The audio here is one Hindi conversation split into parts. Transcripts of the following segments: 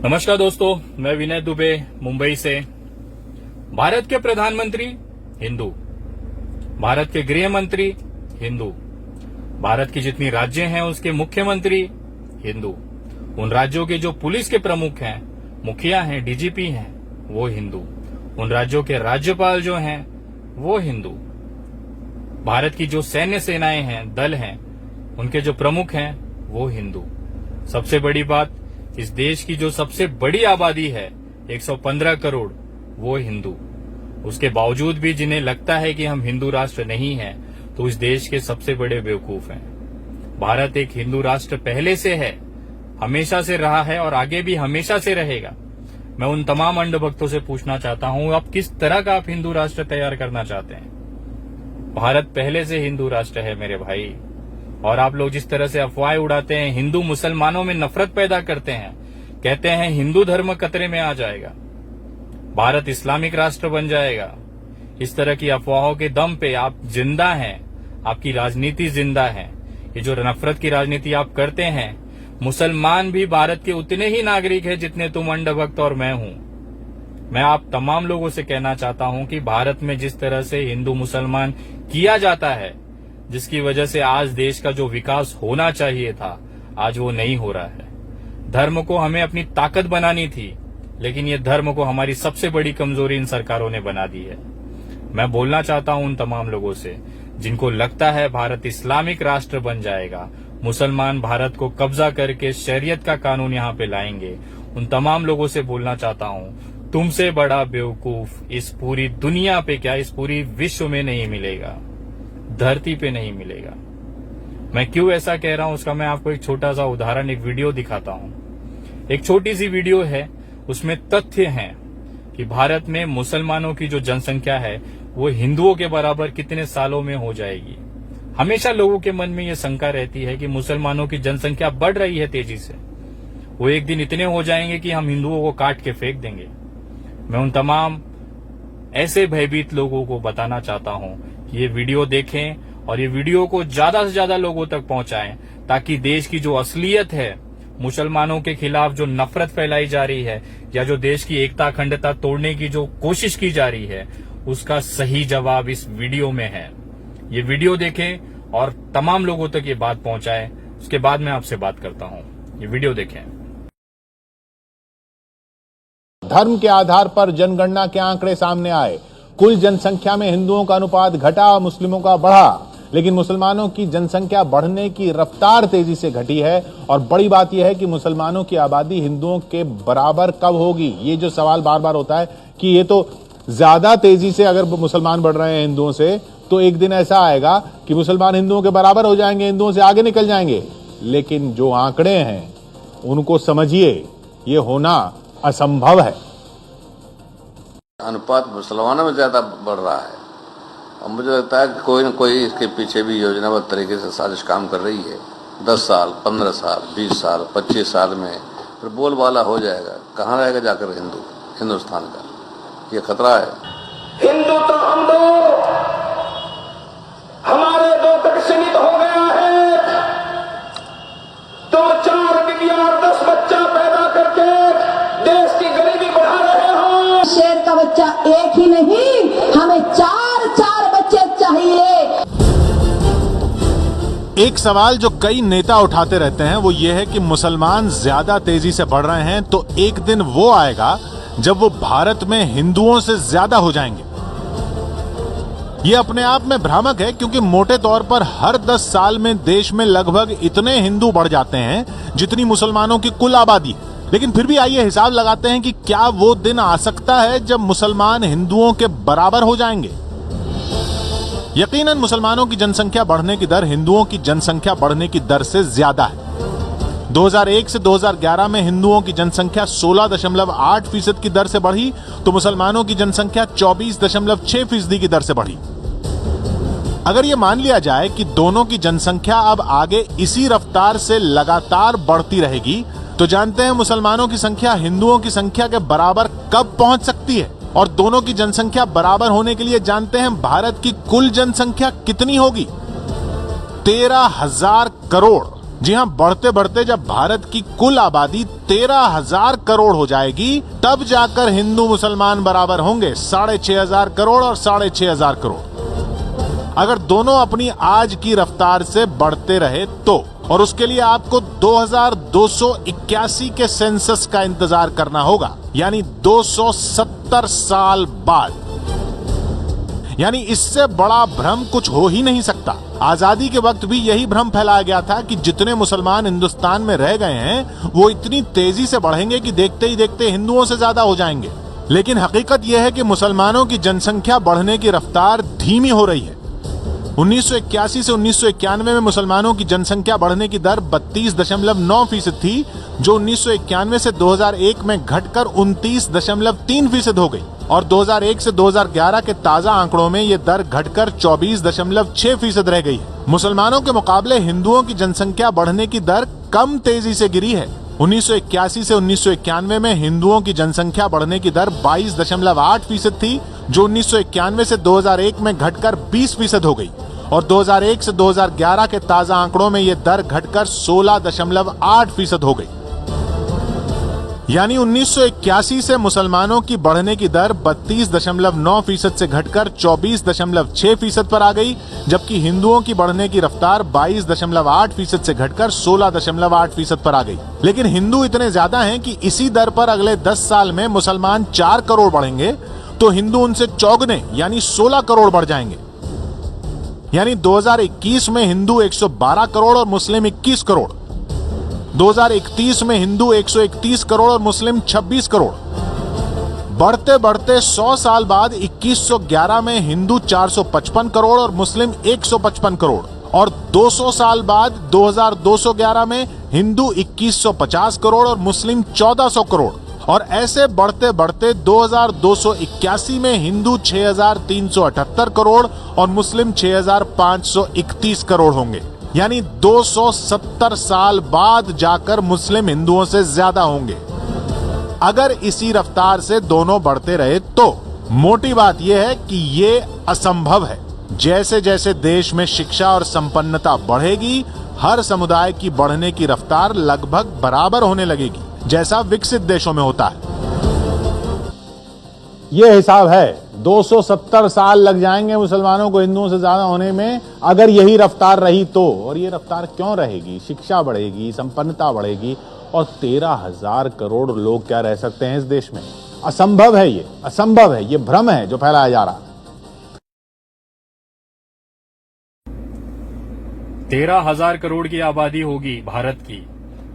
नमस्कार दोस्तों, मैं विनय दुबे मुंबई से। भारत के प्रधानमंत्री हिंदू, भारत के गृह मंत्री हिंदू, भारत की जितनी राज्य हैं उसके मुख्यमंत्री हिंदू, उन राज्यों के जो पुलिस के प्रमुख हैं, मुखिया हैं, डीजीपी हैं, वो हिंदू, उन राज्यों के राज्यपाल जो हैं वो हिंदू, भारत की जो सैन्य सेनाएं हैं, दल हैं, उनके जो प्रमुख हैं वो हिंदू। सबसे बड़ी बात, इस देश की जो सबसे बड़ी आबादी है 115 करोड़, वो हिंदू। उसके बावजूद भी जिन्हें लगता है कि हम हिंदू राष्ट्र नहीं हैं, तो इस देश के सबसे बड़े बेवकूफ हैं। भारत एक हिंदू राष्ट्र पहले से है, हमेशा से रहा है और आगे भी हमेशा से रहेगा। मैं उन तमाम अंध भक्तों से पूछना चाहता हूं, आप किस तरह का आप हिंदू राष्ट्र तैयार करना चाहते हैं? भारत पहले से हिंदू राष्ट्र है मेरे भाई। और आप लोग जिस तरह से अफवाहें उड़ाते हैं, हिंदू मुसलमानों में नफरत पैदा करते हैं, कहते हैं हिंदू धर्म खतरे में आ जाएगा, भारत इस्लामिक राष्ट्र बन जाएगा, इस तरह की अफवाहों के दम पे आप जिंदा हैं, आपकी राजनीति जिंदा है। ये जो नफरत की राजनीति आप करते हैं, मुसलमान भी भारत के उतने ही नागरिक हैं जितने तुम अंधभक्त और मैं हूं। मैं आप तमाम लोगों से कहना चाहता हूं कि भारत में जिस तरह से हिंदू मुसलमान किया जाता है, जिसकी वजह से आज देश का जो विकास होना चाहिए था, आज वो नहीं हो रहा है। धर्म को हमें अपनी ताकत बनानी थी, लेकिन ये धर्म को हमारी सबसे बड़ी कमजोरी इन सरकारों ने बना दी है। मैं बोलना चाहता हूं उन तमाम लोगों से जिनको लगता है भारत इस्लामिक राष्ट्र बन जाएगा, मुसलमान भारत को कब्जा करके शरीयत का कानून यहाँ पे लाएंगे, उन तमाम लोगों से बोलना चाहता हूं, तुमसे बड़ा बेवकूफ इस पूरी दुनिया पे क्या, इस पूरी विश्व में नहीं मिलेगा, धरती पे नहीं मिलेगा। मैं क्यों ऐसा कह रहा हूं उसका मैं आपको एक छोटा सा उदाहरण, एक वीडियो दिखाता हूं। एक छोटी सी वीडियो है, उसमें तथ्य हैं कि भारत में मुसलमानों की जो जनसंख्या है वो हिंदुओं के बराबर कितने सालों में हो जाएगी। हमेशा लोगों के मन में ये शंका रहती है कि मुसलमानों की जनसंख्या बढ़ रही है तेजी से, वो एक दिन इतने हो जाएंगे कि हम हिंदुओं को काट के फेंक देंगे। मैं उन तमाम ऐसे भयभीत लोगों को बताना चाहता हूं कि ये वीडियो देखें और ये वीडियो को ज्यादा से ज्यादा लोगों तक पहुंचाएं, ताकि देश की जो असलियत है, मुसलमानों के खिलाफ जो नफरत फैलाई जा रही है या जो देश की एकता अखंडता तोड़ने की जो कोशिश की जा रही है, उसका सही जवाब इस वीडियो में है। ये वीडियो देखें और तमाम लोगों तक ये बात पहुंचाएं। उसके बाद मैं आपसे बात करता हूं। ये वीडियो देखें। धर्म के आधार पर जनगणना के आंकड़े सामने आए, कुल जनसंख्या में हिंदुओं का अनुपात घटा, मुस्लिमों का बढ़ा, लेकिन मुसलमानों की जनसंख्या बढ़ने की रफ्तार तेजी से घटी है। और बड़ी बात यह है कि मुसलमानों की आबादी हिंदुओं के बराबर कब होगी, ये जो सवाल बार बार होता है कि ये तो ज्यादा तेजी से अगर मुसलमान बढ़ रहे हैं हिंदुओं से, तो एक दिन ऐसा आएगा कि मुसलमान हिंदुओं के बराबर हो जाएंगे, हिंदुओं से आगे निकल जाएंगे। लेकिन जो आंकड़े हैं उनको समझिए, ये होना असंभव है। अनुपात मुसलमानों में ज्यादा बढ़ रहा है और मुझे लगता है कि कोई न कोई इसके पीछे भी योजनाबद्ध तरीके से साजिश काम कर रही है। 10 साल, 15 साल, 20 साल, 25 साल में फिर बोलबाला हो जाएगा। कहाँ रहेगा जाकर हिंदुस्तान का? ये खतरा है। हिंदू तो हम दो, हमारे दो तक सीमित हो गया है। 2-4 मिलियन 10 बच्चा पैदा करके देश की गरीबी बढ़ा रहे हो। शेर का बच्चा एक ही नहीं, हमें 4-4 बच्चे चाहिए। एक सवाल जो कई नेता उठाते रहते हैं वो ये है कि मुसलमान ज्यादा तेजी से बढ़ रहे हैं, तो एक दिन वो आएगा जब वो भारत में हिंदुओं से ज्यादा हो जाएंगे। ये अपने आप में भ्रामक है, क्योंकि मोटे तौर पर हर 10 साल में देश में लगभग इतने हिंदू बढ़ जाते हैं जितनी मुसलमानों की कुल आबादी। लेकिन फिर भी आइए हिसाब लगाते हैं कि क्या वो दिन आ सकता है जब मुसलमान हिंदुओं के बराबर हो जाएंगे। यकीनन मुसलमानों की जनसंख्या बढ़ने की दर हिंदुओं की जनसंख्या बढ़ने की दर से ज्यादा है। 2001 से 2011 में हिंदुओं की जनसंख्या 16.8% की दर से बढ़ी, तो मुसलमानों की जनसंख्या 24.6% की दर से बढ़ी। अगर ये मान लिया जाए कि दोनों की जनसंख्या अब आगे इसी रफ्तार से लगातार बढ़ती रहेगी, तो जानते हैं मुसलमानों की संख्या हिंदुओं की संख्या के बराबर कब पहुंच सकती है। और दोनों की जनसंख्या बराबर होने के लिए जानते हैं भारत की कुल जनसंख्या कितनी होगी? 13,000 करोड़। जी हां, बढ़ते बढ़ते जब भारत की कुल आबादी 13,000 करोड़ हो जाएगी, तब जाकर हिंदू मुसलमान बराबर होंगे 6,500 करोड़ और 6,500 करोड़। अगर दोनों अपनी आज की रफ्तार से बढ़ते रहे तो, और उसके लिए आपको 2281 के सेंसस का इंतजार करना होगा, यानी 270 साल बाद। यानी इससे बड़ा भ्रम कुछ हो ही नहीं सकता। आजादी के वक्त भी यही भ्रम फैलाया गया था कि जितने मुसलमान हिंदुस्तान में रह गए हैं वो इतनी तेजी से बढ़ेंगे कि देखते ही देखते हिंदुओं से ज्यादा हो जाएंगे। लेकिन हकीकत यह है कि मुसलमानों की जनसंख्या बढ़ने की रफ्तार धीमी हो रही है। 1981 से 1991 में मुसलमानों की जनसंख्या बढ़ने की दर 32.9% थी, जो 1991 से 2001 में घटकर 29.3% हो गई, और 2001 से 2011 के ताजा आंकड़ों में ये दर घटकर 24.6% रह गई है। मुसलमानों के मुकाबले हिंदुओं की जनसंख्या बढ़ने की दर कम तेजी से गिरी है। 1981 से 1991 में हिंदुओं की जनसंख्या बढ़ने की दर 22.8% थी, जो 1991 से 2001 में घटकर 20% हो गई, और 2001 से 2011 के ताजा आंकड़ों में यह दर घटकर 16.8% हो गई। यानी 1981 से मुसलमानों की बढ़ने की दर 32.9% से घटकर 24.6% पर आ गई, जबकि हिंदुओं की बढ़ने की रफ्तार 22.8% से घटकर 16.8% पर आ गई। लेकिन हिंदू इतने ज्यादा हैं कि इसी दर पर अगले 10 साल में मुसलमान 4 करोड़ बढ़ेंगे तो हिंदू उनसे चौगुने यानी 16 करोड़ बढ़ जाएंगे। यानी 2021 में हिंदू 112 करोड़ और मुस्लिम 21 करोड़, 2031 में हिंदू 131 करोड़ और मुस्लिम 26 करोड़। बढ़ते बढ़ते 100 साल बाद 2111 में हिंदू 455 करोड़ और मुस्लिम 155 करोड़, और 200 साल बाद 2211 में हिंदू 2150 करोड़ और मुस्लिम 1400 करोड़, और ऐसे बढ़ते बढ़ते 2281 में हिंदू 6378 करोड़ और मुस्लिम 6531 करोड़ होंगे। यानी 270 साल बाद जाकर मुस्लिम हिंदुओं से ज्यादा होंगे। अगर इसी रफ्तार से दोनों बढ़ते रहे तो मोटी बात यह है कि ये असंभव है। जैसे जैसे देश में शिक्षा और संपन्नता बढ़ेगी, हर समुदाय की बढ़ने की रफ्तार लगभग बराबर होने लगेगी, जैसा विकसित देशों में होता है। ये हिसाब है। 270 साल लग जाएंगे मुसलमानों को हिंदुओं से ज्यादा होने में, अगर यही रफ्तार रही तो। और ये रफ्तार क्यों रहेगी? शिक्षा बढ़ेगी, संपन्नता बढ़ेगी, और 13,000 करोड़ लोग क्या रह सकते हैं इस देश में? असंभव है, ये असंभव है, ये भ्रम है जो फैलाया जा रहा है। 13,000 करोड़ की आबादी होगी भारत की,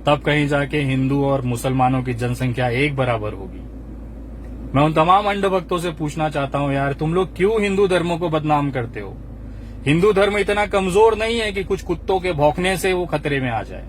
तब कहीं जाके हिंदू और मुसलमानों की जनसंख्या एक बराबर होगी। मैं उन तमाम अंधभक्तों से पूछना चाहता हूं, यार तुम लोग क्यों हिंदू धर्मों को बदनाम करते हो? हिंदू धर्म इतना कमजोर नहीं है कि कुछ कुत्तों के भौंकने से वो खतरे में आ जाए।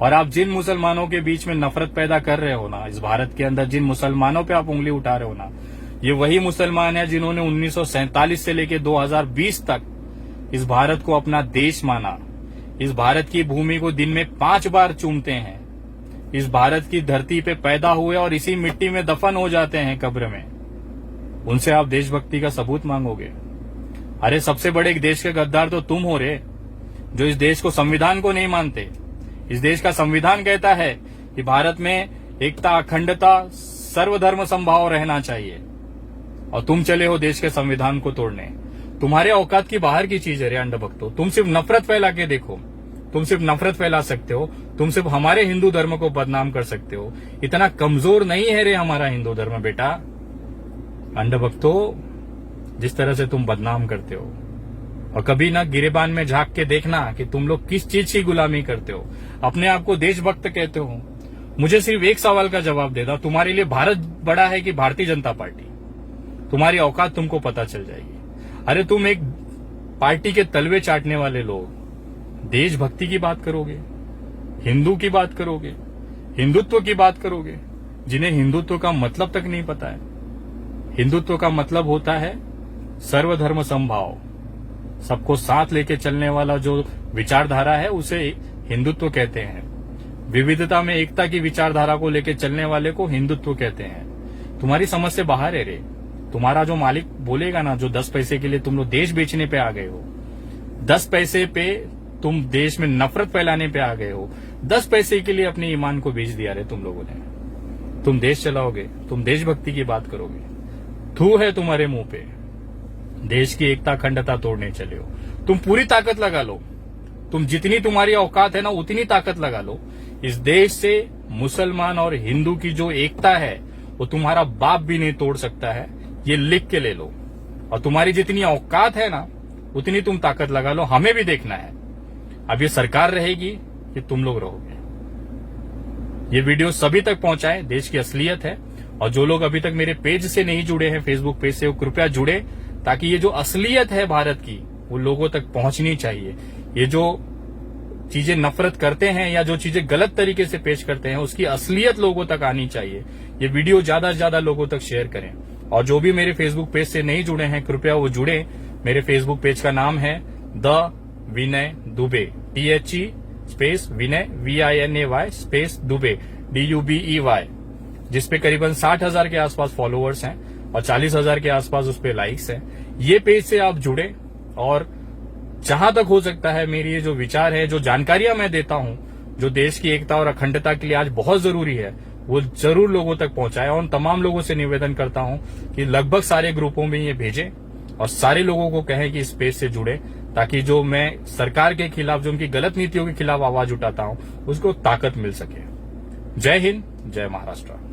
और आप जिन मुसलमानों के बीच में नफरत पैदा कर रहे हो ना, इस भारत के अंदर जिन मुसलमानों पे आप उंगली उठा रहे हो ना, ये वही मुसलमान है जिन्होंने 1947 से लेकर 2020 तक इस भारत को अपना देश माना, इस भारत की भूमि को दिन में 5 बार चूमते हैं, इस भारत की धरती पे पैदा हुए और इसी मिट्टी में दफन हो जाते हैं कब्र में। उनसे आप देशभक्ति का सबूत मांगोगे? अरे सबसे बड़े एक देश के गद्दार तो तुम हो रे, जो इस देश को, संविधान को नहीं मानते। इस देश का संविधान कहता है कि भारत में एकता, अखंडता, सर्वधर्म समभाव रहना चाहिए, और तुम चले हो देश के संविधान को तोड़ने। तुम्हारे औकात की बाहर की चीज है रे अंधभक्तों। तुम सिर्फ नफरत फैला के देखो, तुम सिर्फ नफरत फैला सकते हो, तुम सिर्फ हमारे हिंदू धर्म को बदनाम कर सकते हो। इतना कमजोर नहीं है रे हमारा हिंदू धर्म बेटा। अंधभक्तों, जिस तरह से तुम बदनाम करते हो, और कभी ना गिरेबान में झांक के देखना कि तुम लोग किस चीज की गुलामी करते हो। अपने आप को देशभक्त कहते हो। मुझे सिर्फ एक सवाल का जवाब दे दो, तुम्हारे लिए भारत बड़ा है कि भारतीय जनता पार्टी? तुम्हारी औकात तुमको पता चल जाएगी। अरे तुम एक पार्टी के तलवे चाटने वाले लोग देशभक्ति की बात करोगे, हिंदू की बात करोगे, हिंदुत्व की बात करोगे, जिन्हें हिंदुत्व का मतलब तक नहीं पता है। हिंदुत्व का मतलब होता है सर्वधर्म समभाव, सबको साथ लेके चलने वाला जो विचारधारा है उसे हिंदुत्व कहते हैं। विविधता में एकता की विचारधारा को लेके चलने वाले को हिंदुत्व कहते हैं। तुम्हारी समझ से बाहर है रे। तुम्हारा जो मालिक बोलेगा ना, जो 10 पैसे के लिए तुम लोग देश बेचने पे आ गए हो, 10 पैसे पे तुम देश में नफरत फैलाने पे आ गए हो। 10 पैसे के लिए अपने ईमान को बेच दिया रे तुम लोगों ने। तुम देश चलाओगे, तुम देशभक्ति की बात करोगे, थू है तुम्हारे मुंह पे। देश की एकता अखंडता तोड़ने चले हो। तुम पूरी ताकत लगा लो, तुम जितनी तुम्हारी औकात है ना उतनी ताकत लगा लो। इस देश से मुसलमान और हिंदू की जो एकता है वो तुम्हारा बाप भी नहीं तोड़ सकता है, ये लिख के ले लो। और तुम्हारी जितनी औकात है ना उतनी तुम ताकत लगा लो, हमें भी देखना है। अब ये सरकार रहेगी कि तुम लोग रहोगे। ये वीडियो सभी तक पहुंचाएं, देश की असलियत है। और जो लोग अभी तक मेरे पेज से नहीं जुड़े हैं, फेसबुक पेज से, वो कृपया जुड़े, ताकि ये जो असलियत है भारत की वो लोगों तक पहुंचनी चाहिए। ये जो चीजें नफरत करते हैं या जो चीजें गलत तरीके से पेश करते हैं उसकी असलियत लोगों तक आनी चाहिए। ये वीडियो ज्यादा से ज्यादा लोगों तक शेयर करें। और जो भी मेरे फेसबुक पेज से नहीं जुड़े हैं कृपया वो जुड़े। मेरे फेसबुक पेज का नाम है the Vinay Dubey, THE space Vinay VINAY space Dubey DUBEY, जिसपे करीबन 60,000 के आसपास फॉलोअर्स हैं और 40,000 के आसपास उस पे लाइक्स हैं। ये पेज से आप जुड़े और जहां तक हो सकता है मेरी ये जो विचार है, जो जानकारियां मैं देता हूं, जो देश की एकता और अखंडता के लिए आज बहुत जरूरी है, वो जरूर लोगों तक पहुंचाए। और उन तमाम लोगों से निवेदन करता हूं कि लगभग सारे ग्रुपों में ये भेजें और सारे लोगों को कहें कि इस पेज से जुड़े, ताकि जो मैं सरकार के खिलाफ, जो उनकी गलत नीतियों के खिलाफ आवाज उठाता हूं, उसको ताकत मिल सके। जय हिंद, जय महाराष्ट्र।